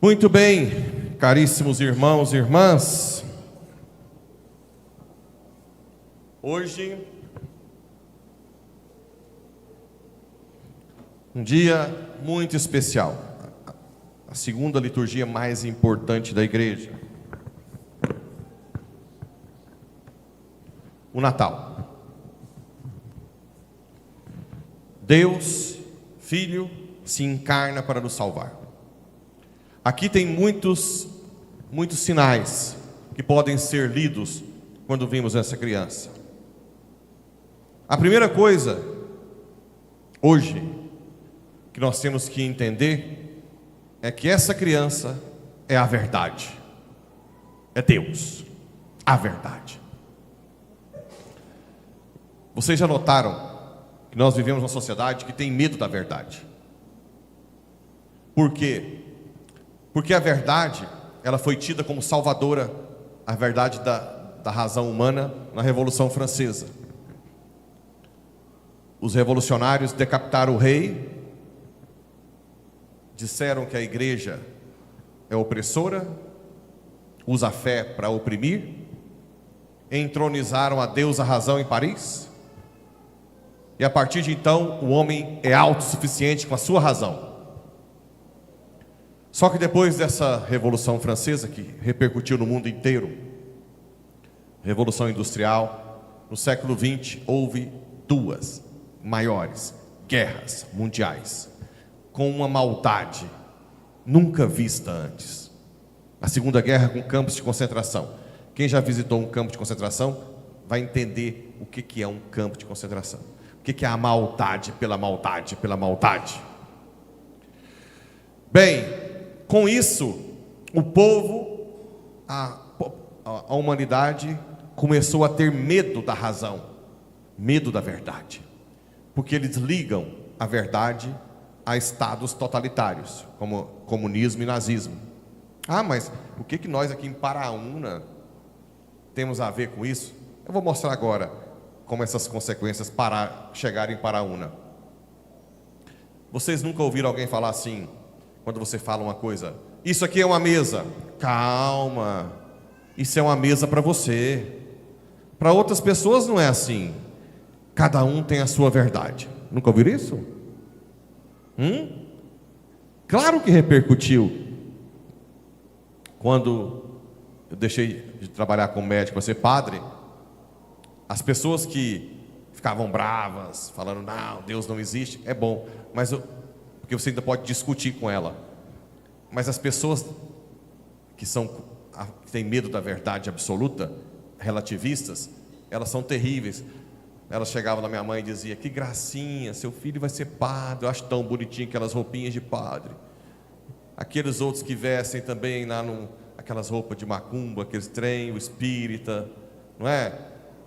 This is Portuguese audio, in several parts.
Muito bem, caríssimos irmãos e irmãs, hoje, um dia muito especial, a segunda liturgia mais importante da igreja, o Natal. Deus, Filho, se encarna para nos salvar. Aqui tem muitos sinais que podem ser lidos quando vimos essa criança. A primeira coisa, hoje, que nós temos que entender, é que essa criança é a verdade. É Deus, a verdade. Vocês já notaram que nós vivemos numa sociedade que tem medo da verdade? Por quê? Porque a verdade, ela foi tida como salvadora, a verdade da razão humana na Revolução Francesa. Os revolucionários decapitaram o rei, disseram que a igreja é opressora, usa a fé para oprimir, entronizaram a deusa razão em Paris, e a partir de então o homem é autossuficiente com a sua razão. Só que depois dessa Revolução Francesa, que repercutiu no mundo inteiro, Revolução Industrial, no século XX houve duas maiores guerras mundiais, com uma maldade nunca vista antes. A Segunda Guerra com campos de concentração. Quem já visitou um campo de concentração vai entender o que é um campo de concentração. O que é a maldade pela maldade pela maldade. Bem, com isso, o povo, a humanidade começou a ter medo da razão, medo da verdade, porque eles ligam a verdade a estados totalitários, como comunismo e nazismo. Mas o que nós aqui em Paraúna temos a ver com isso? Eu vou mostrar agora como essas consequências chegarem em Paraúna. Vocês nunca ouviram alguém falar assim, quando você fala uma coisa: isso aqui é uma mesa? Calma, isso é uma mesa para você. Para outras pessoas não é assim. Cada um tem a sua verdade. Nunca ouviram isso? Claro que repercutiu. Quando eu deixei de trabalhar como médico para ser padre, as pessoas que ficavam bravas, falando: não, Deus não existe, é bom, mas porque você ainda pode discutir com ela. Mas as pessoas que têm medo da verdade absoluta, relativistas, elas são terríveis. Elas chegavam na minha mãe e diziam: que gracinha, seu filho vai ser padre, eu acho tão bonitinho aquelas roupinhas de padre. Aqueles outros que vestem também lá aquelas roupas de macumba, aqueles trem, o espírita, não é?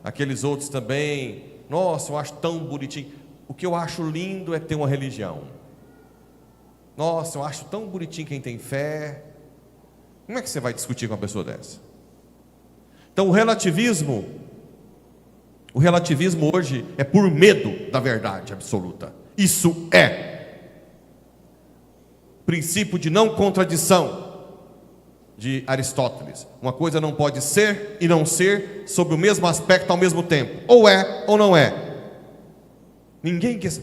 Aqueles outros também, nossa, eu acho tão bonitinho. O que eu acho lindo é ter uma religião. Nossa, eu acho tão bonitinho quem tem fé. Como é que você vai discutir com uma pessoa dessa? Então o relativismo hoje é por medo da verdade absoluta. Isso é princípio de não contradição de Aristóteles. Uma coisa não pode ser e não ser sob o mesmo aspecto ao mesmo tempo. Ou é ou não é. Ninguém quer.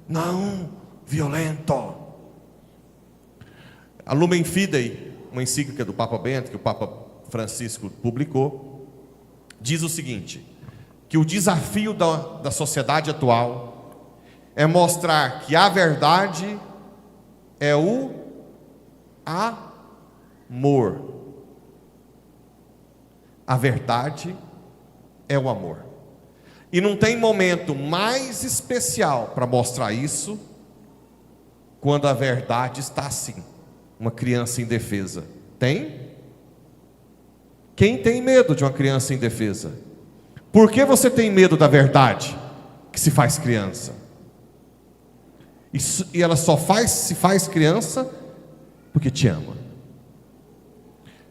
Não, violento. A Lumen Fidei, uma encíclica do Papa Bento, que o Papa Francisco publicou, diz o seguinte: que o desafio da sociedade atual é mostrar que a verdade é o amor. A verdade é o amor. E não tem momento mais especial para mostrar isso quando a verdade está assim. Uma criança indefesa. Tem? Quem tem medo de uma criança indefesa? Por que você tem medo da verdade que se faz criança? E ela só se faz criança porque te ama.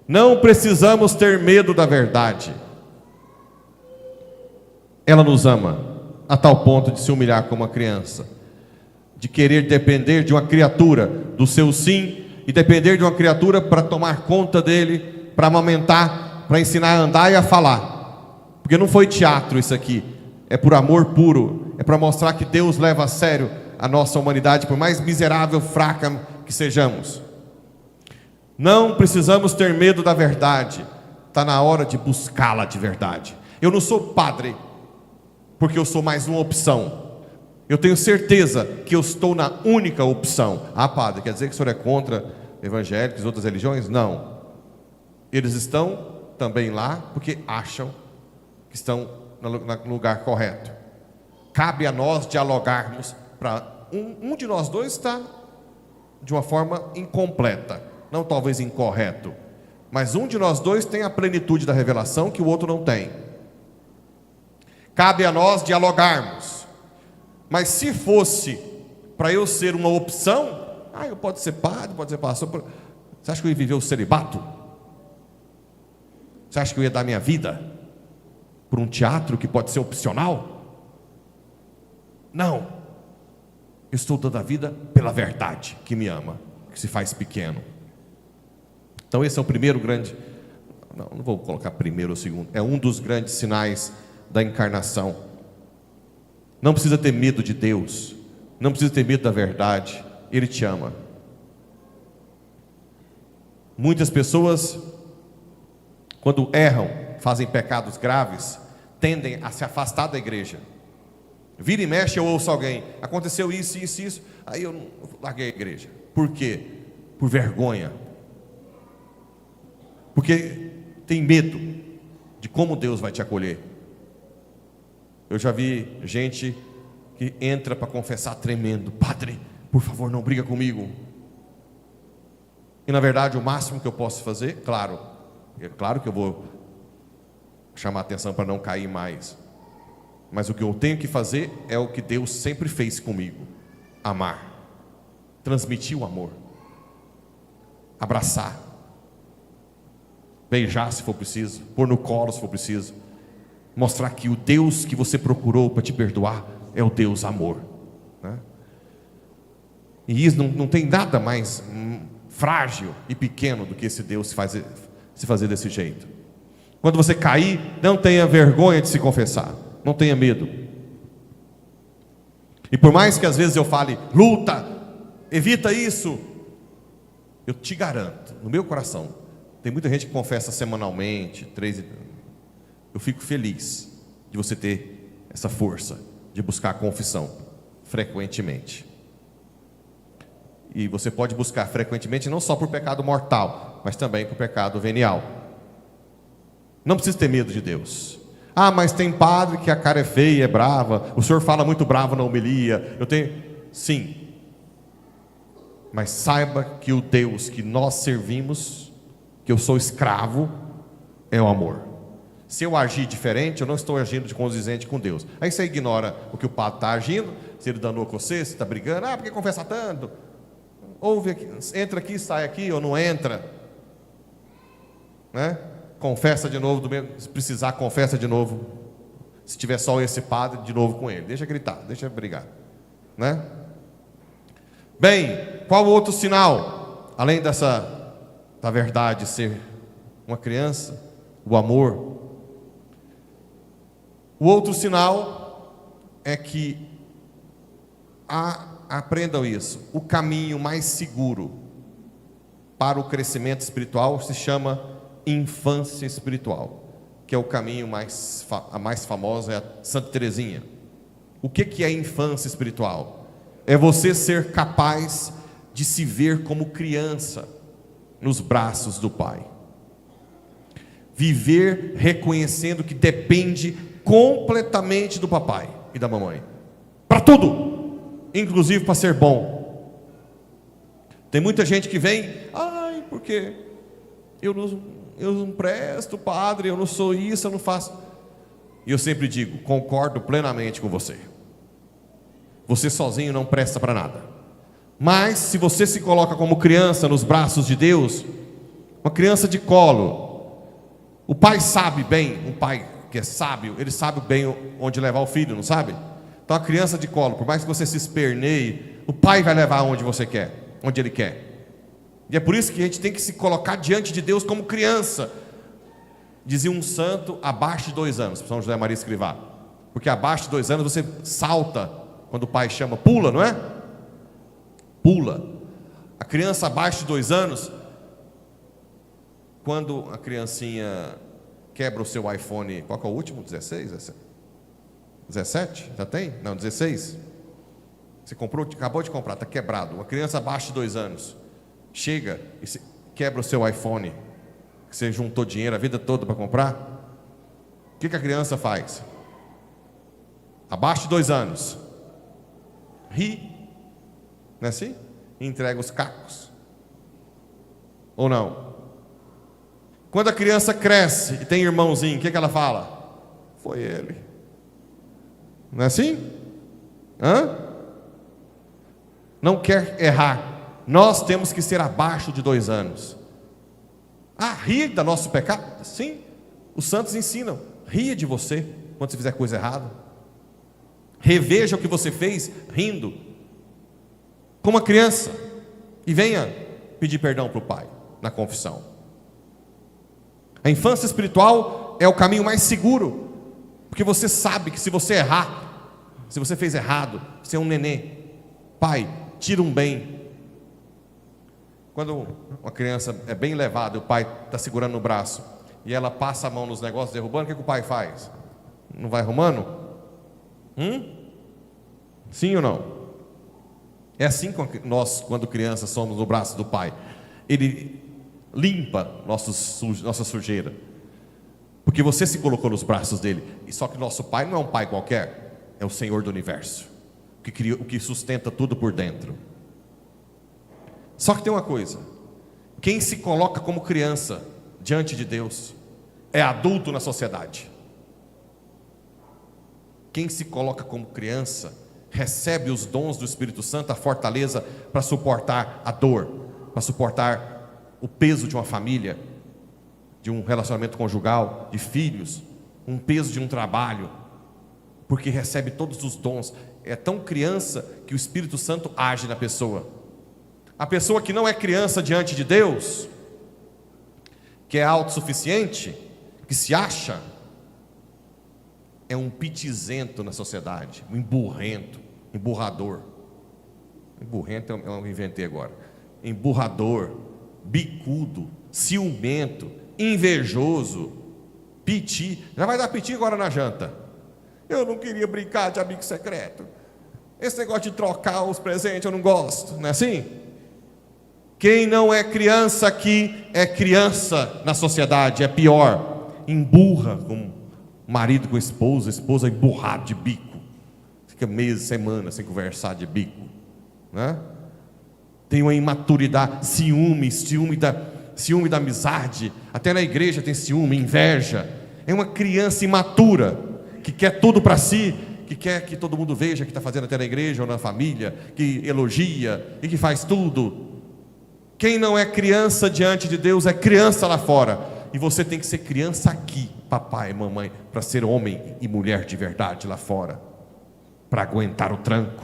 Não precisamos ter medo da verdade. Ela nos ama a tal ponto de se humilhar como uma criança, de querer depender de uma criatura, do seu sim e depender de uma criatura para tomar conta dele, para amamentar, para ensinar a andar e a falar. Porque não foi teatro isso aqui, é por amor puro, é para mostrar que Deus leva a sério a nossa humanidade, por mais miserável, fraca que sejamos. Não precisamos ter medo da verdade, está na hora de buscá-la de verdade. Eu não sou padre porque eu sou mais uma opção. Eu tenho certeza que eu estou na única opção. Ah, padre, quer dizer que o senhor é contra evangélicos e outras religiões? Não. Eles estão também lá porque acham que estão no lugar correto. Cabe a nós dialogarmos para um de nós dois está de uma forma incompleta, não talvez incorreto, mas um de nós dois tem a plenitude da revelação que o outro não tem. Cabe a nós dialogarmos. Mas se fosse para eu ser uma opção, eu pode ser padre, pode ser pastor. Você acha que eu ia viver o celibato? Você acha que eu ia dar minha vida por um teatro que pode ser opcional? Não. Eu estou dando a vida pela verdade que me ama, que se faz pequeno. Então esse é o primeiro grande, não vou colocar primeiro ou segundo, é um dos grandes sinais da encarnação. Não precisa ter medo de Deus, não precisa ter medo da verdade, Ele te ama. Muitas pessoas, quando erram, fazem pecados graves, tendem a se afastar da igreja. Vira e mexe, eu ouço alguém, aconteceu isso, isso, isso, aí eu larguei a igreja. Por quê? Por vergonha. Porque tem medo de como Deus vai te acolher. Eu já vi gente que entra para confessar tremendo: padre, por favor, não briga comigo. E na verdade o máximo que eu posso fazer, claro que eu vou chamar atenção para não cair mais, mas o que eu tenho que fazer é o que Deus sempre fez comigo: amar, transmitir o amor, abraçar, beijar se for preciso, pôr no colo se for preciso, mostrar que o Deus que você procurou para te perdoar é o Deus amor, né? E isso não tem nada mais frágil e pequeno do que esse Deus se fazer desse jeito. Quando você cair, não tenha vergonha de se confessar, não tenha medo. E por mais que às vezes eu fale: luta, evita isso, eu te garanto, no meu coração, tem muita gente que confessa semanalmente, eu fico feliz de você ter essa força de buscar a confissão frequentemente. E você pode buscar frequentemente não só por pecado mortal, mas também por pecado venial. Não precisa ter medo de Deus. Mas tem padre que a cara é feia, é brava, o senhor fala muito bravo na homilia. Sim, mas saiba que o Deus que nós servimos, que eu sou escravo, é o amor. Se eu agir diferente, eu não estou agindo de condizente com Deus. Aí você ignora o que o padre está agindo, se ele danou com você, se está brigando, por que confessa tanto? Ouve aqui, entra aqui, sai aqui, ou não entra, né? Confessa de novo, se precisar, confessa de novo. Se tiver só esse padre, de novo com ele. Deixa gritar, deixa brigar, né? Bem, qual outro sinal? Além da verdade ser uma criança, o amor. O outro sinal é que, aprendam isso, o caminho mais seguro para o crescimento espiritual se chama infância espiritual, que é o caminho a mais famosa, é a Santa Teresinha. O que é infância espiritual? É você ser capaz de se ver como criança nos braços do Pai. Viver reconhecendo que depende completamente do papai e da mamãe, para tudo, inclusive para ser bom. Tem muita gente que vem: porque eu não presto, padre, eu não sou isso, eu não faço. E eu sempre digo: concordo plenamente com você. Você sozinho não presta para nada. Mas se você se coloca como criança nos braços de Deus, uma criança de colo, o pai sabe bem, um pai que é sábio, ele sabe bem onde levar o filho, não sabe? Então a criança de colo, por mais que você se esperneie, o pai vai levar onde você quer, onde ele quer. E é por isso que a gente tem que se colocar diante de Deus como criança. Dizia um santo, abaixo de 2 anos, São José Maria Escrivá. Porque abaixo de 2 anos você salta, quando o pai chama, pula, não é? Pula. A criança abaixo de 2 anos, quando a criancinha quebra o seu iPhone, qual que é o último? 16? 17? Já tem? Não, 16. Você comprou, acabou de comprar, está quebrado. Uma criança abaixo de 2 anos chega e quebra o seu iPhone, que você juntou dinheiro a vida toda para comprar. O que a criança faz? Abaixo de 2 anos, ri, não é assim? E entrega os cacos. Ou não? Quando a criança cresce e tem irmãozinho, o que ela fala? Foi ele. Não é assim? Não quer errar. Nós temos que ser abaixo de 2 anos. Rir do nosso pecado? Sim. Os santos ensinam. Ria de você quando você fizer coisa errada. Reveja o que você fez rindo, como uma criança, e venha pedir perdão para o pai na confissão. A infância espiritual é o caminho mais seguro, porque você sabe que se você errar, se você fez errado, você é um nenê. Pai, tira um bem. Quando uma criança é bem levada, o pai está segurando no braço e ela passa a mão nos negócios derrubando, o que o pai faz? Não vai arrumando? Sim ou não? É assim que nós, quando crianças, somos no braço do pai. Ele limpa nossa sujeira, porque você se colocou nos braços dele. E só que nosso pai não é um pai qualquer, é o Senhor do universo, que criou, o que sustenta tudo por dentro. Só que tem uma coisa: quem se coloca como criança diante de Deus é adulto na sociedade. Quem se coloca como criança recebe os dons do Espírito Santo, a fortaleza para suportar a dor, para suportar o peso de uma família, de um relacionamento conjugal, de filhos, um peso de um trabalho, porque recebe todos os dons. É tão criança que o Espírito Santo age na pessoa. A pessoa que não é criança diante de Deus, que é autossuficiente, que se acha, é um pitizento na sociedade, um emburrento, emburrador. Emburrento eu inventei agora. Emburrador, bicudo, ciumento, invejoso, piti. Já vai dar piti agora na janta. Eu não queria brincar de amigo secreto. Esse negócio de trocar os presentes eu não gosto, não é assim? Quem não é criança aqui é criança na sociedade, é pior. Emburra com marido com esposa emburrado de bico. Fica meses, semanas sem conversar de bico, né? Tem uma imaturidade, ciúme da amizade. Até na igreja tem ciúme, inveja. É uma criança imatura, que quer tudo para si, que quer que todo mundo veja que está fazendo até na igreja ou na família, que elogia e que faz tudo. Quem não é criança diante de Deus é criança lá fora. E você tem que ser criança aqui, papai e mamãe, para ser homem e mulher de verdade lá fora, para aguentar o tranco.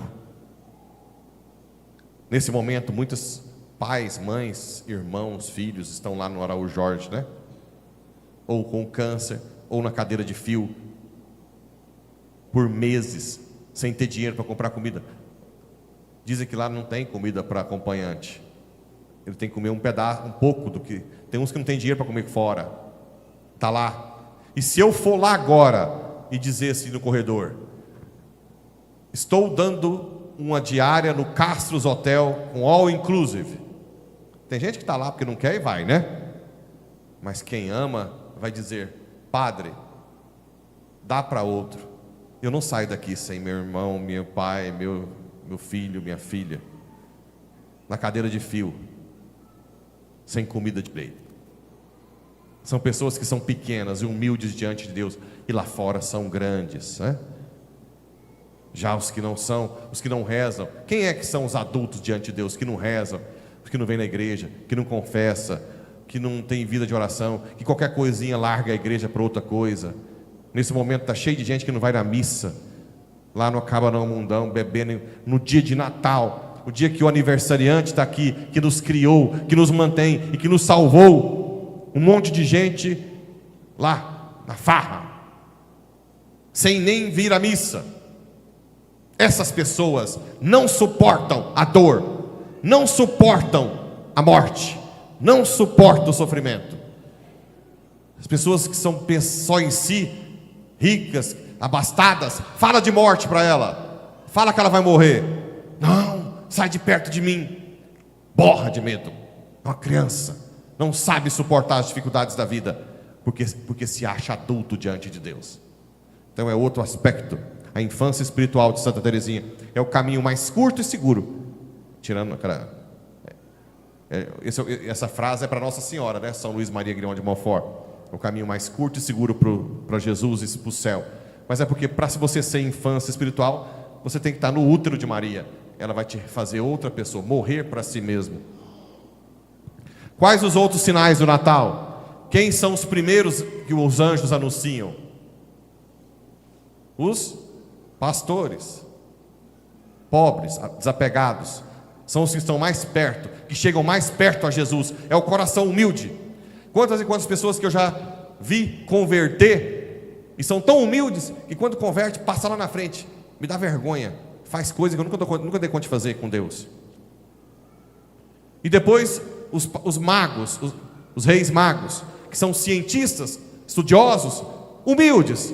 Nesse momento, muitos pais, mães, irmãos, filhos estão lá no Araújo Jorge, né? Ou com câncer, ou na cadeira de fio, por meses, sem ter dinheiro para comprar comida. Dizem que lá não tem comida para acompanhante. Ele tem que comer um pedaço, um pouco do que... Tem uns que não tem dinheiro para comer fora. Está lá. E se eu for lá agora e dizer assim no corredor: estou dando uma diária no Castros Hotel com all inclusive. Tem gente que está lá porque não quer e vai, né? Mas quem ama vai dizer: padre, dá para outro. Eu não saio daqui sem meu irmão, meu pai, meu filho, minha filha, na cadeira de fio, sem comida de direito. São pessoas que são pequenas e humildes diante de Deus, e lá fora são grandes, né? Já os que não são, os que não rezam, quem é que são os adultos diante de Deus que não rezam, que não vem na igreja, que não confessa, que não tem vida de oração, que qualquer coisinha larga a igreja para outra coisa? Nesse momento está cheio de gente que não vai na missa, lá no Acaba Não Mundão, bebendo no dia de Natal, o dia que o aniversariante está aqui, que nos criou, que nos mantém e que nos salvou, um monte de gente lá na farra, sem nem vir à missa. Essas pessoas não suportam a dor, não suportam a morte, não suportam o sofrimento. As pessoas que são só em si, ricas, abastadas, fala de morte para ela, fala que ela vai morrer. Não, sai de perto de mim. Borra de medo. Uma criança não sabe suportar as dificuldades da vida, porque se acha adulto diante de Deus. Então é outro aspecto. A infância espiritual de Santa Teresinha é o caminho mais curto e seguro. Tirando aquela... essa frase é para Nossa Senhora, né? São Luís Maria Grião de Montfort. É o caminho mais curto e seguro para Jesus e para o céu. Mas é porque para você ser infância espiritual, você tem que estar no útero de Maria. Ela vai te fazer outra pessoa, morrer para si mesmo. Quais os outros sinais do Natal? Quem são os primeiros que os anjos anunciam? Os pastores, pobres, desapegados. São os que estão mais perto, que chegam mais perto a Jesus. É o coração humilde. Quantas e quantas pessoas que eu já vi converter e são tão humildes que quando converte, passa lá na frente, me dá vergonha, faz coisas que eu nunca dei conta de fazer com Deus. E depois os magos, os reis magos, que são cientistas, estudiosos, humildes,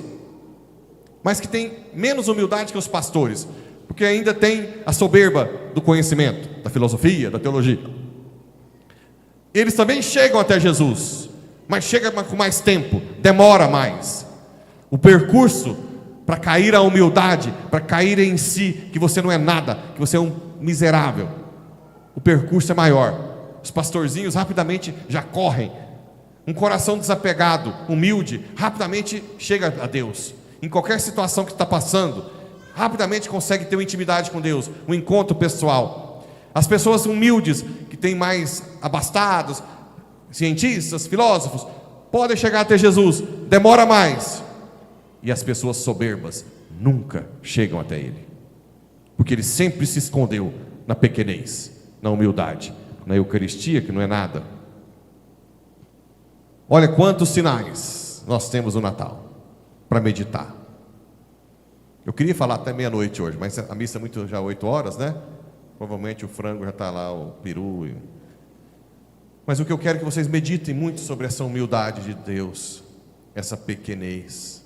mas que têm menos humildade que os pastores, porque ainda tem a soberba do conhecimento, da filosofia, da teologia. Eles também chegam até Jesus, mas chega com mais tempo, demora mais. O percurso para cair à humildade, para cair em si, que você não é nada, que você é um miserável, o percurso é maior. Os pastorzinhos rapidamente já correm. Um coração desapegado, humilde, rapidamente chega a Deus. Em qualquer situação que está passando, rapidamente consegue ter uma intimidade com Deus, um encontro pessoal. As pessoas humildes, que têm mais abastados, cientistas, filósofos, podem chegar até Jesus, demora mais. E as pessoas soberbas nunca chegam até Ele, porque Ele sempre se escondeu na pequenez, na humildade, na Eucaristia, que não é nada. Olha quantos sinais nós temos no Natal para meditar. Eu queria falar até meia-noite hoje, mas a missa é muito já 8 horas, né? Provavelmente o frango já está lá, o peru. Mas o que eu quero é que vocês meditem muito sobre essa humildade de Deus, essa pequenez,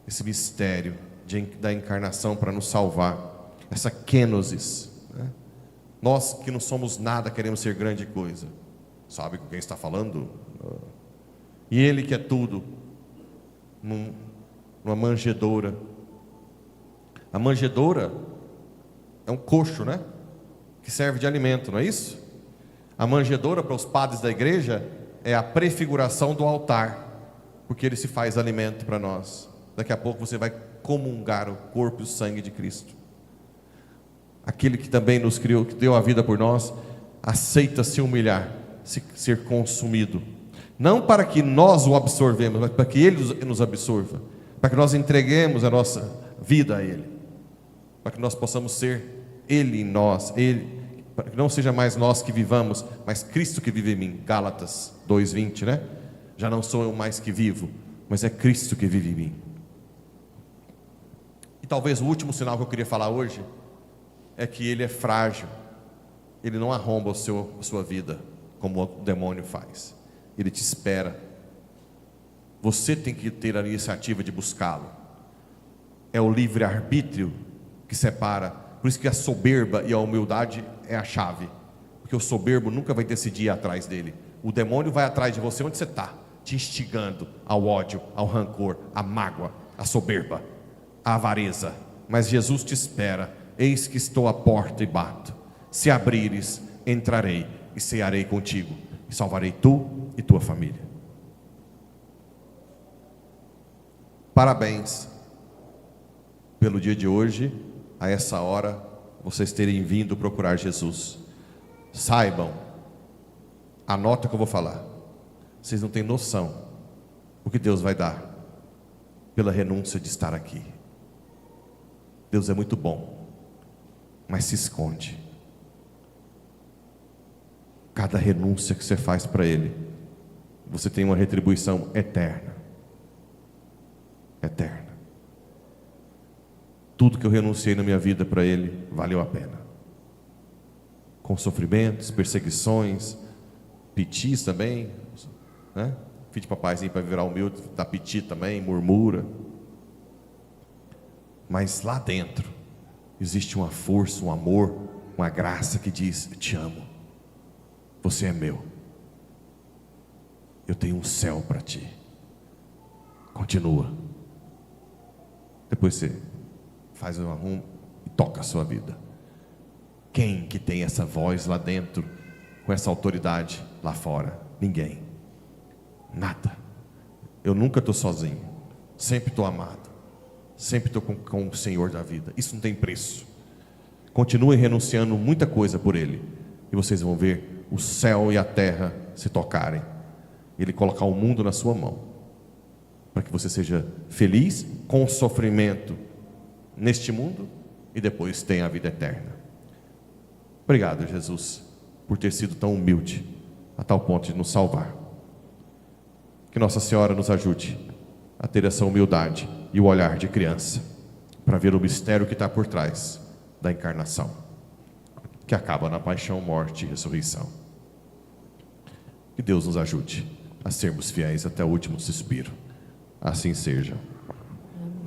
esse mistério da encarnação para nos salvar, essa kenosis, né? Nós que não somos nada queremos ser grande coisa. Sabe com quem está falando? E Ele que é tudo, numa manjedoura. A manjedoura é um coxo, né? Que serve de alimento, não é isso? A manjedoura para os padres da igreja é a prefiguração do altar, porque ele se faz alimento para nós. Daqui a pouco você vai comungar o corpo e o sangue de Cristo. Aquele que também nos criou, que deu a vida por nós, aceita se humilhar, ser consumido. Não para que nós o absorvemos, mas para que Ele nos absorva. Para que nós entreguemos a nossa vida a Ele. Para que nós possamos ser Ele em nós. Para que não seja mais nós que vivamos, mas Cristo que vive em mim. Gálatas 2:20, né? Já não sou eu mais que vivo, mas é Cristo que vive em mim. E talvez o último sinal que eu queria falar hoje é que Ele é frágil. Ele não arromba a sua vida como o demônio faz. Ele te espera. Você tem que ter a iniciativa de buscá-lo. É o livre-arbítrio que separa. Por isso que a soberba e a humildade é a chave. Porque o soberbo nunca vai decidir ir atrás dele. O demônio vai atrás de você onde você está, te instigando ao ódio, ao rancor, à mágoa, à soberba, à avareza. Mas Jesus te espera. Eis que estou à porta e bato. Se abrires, entrarei e cearei contigo, e salvarei tu e tua família. Parabéns pelo dia de hoje, a essa hora, vocês terem vindo procurar Jesus. Saibam, anota o que eu vou falar. Vocês não têm noção o que Deus vai dar pela renúncia de estar aqui. Deus é muito bom, mas se esconde. cada renúncia que você faz para Ele, você tem uma retribuição eterna. Eterna. Tudo que eu renunciei na minha vida para Ele, valeu a pena. Com sofrimentos, perseguições, pitis também, né? Filho de papaizinho para virar humilde, dá piti também, murmura. Mas lá dentro, existe uma força, um amor, uma graça que diz: eu te amo, você é meu, eu tenho um céu para ti, continua. Depois você faz um arrumo e toca a sua vida. Quem que tem essa voz lá dentro, com essa autoridade lá fora? Ninguém, nada. Eu nunca estou sozinho, sempre estou amado, sempre estou com o Senhor da vida. Isso não tem preço. Continue renunciando muita coisa por Ele, e vocês vão ver o céu e a terra se tocarem, Ele colocar o mundo na sua mão, para que você seja feliz com o sofrimento neste mundo e depois tenha a vida eterna. Obrigado, Jesus, por ter sido tão humilde a tal ponto de nos salvar. Que Nossa Senhora nos ajude a ter essa humildade e o olhar de criança, para ver o mistério que está por trás da encarnação, que acaba na paixão, morte e ressurreição. Que Deus nos ajude a sermos fiéis até o último suspiro. Assim seja.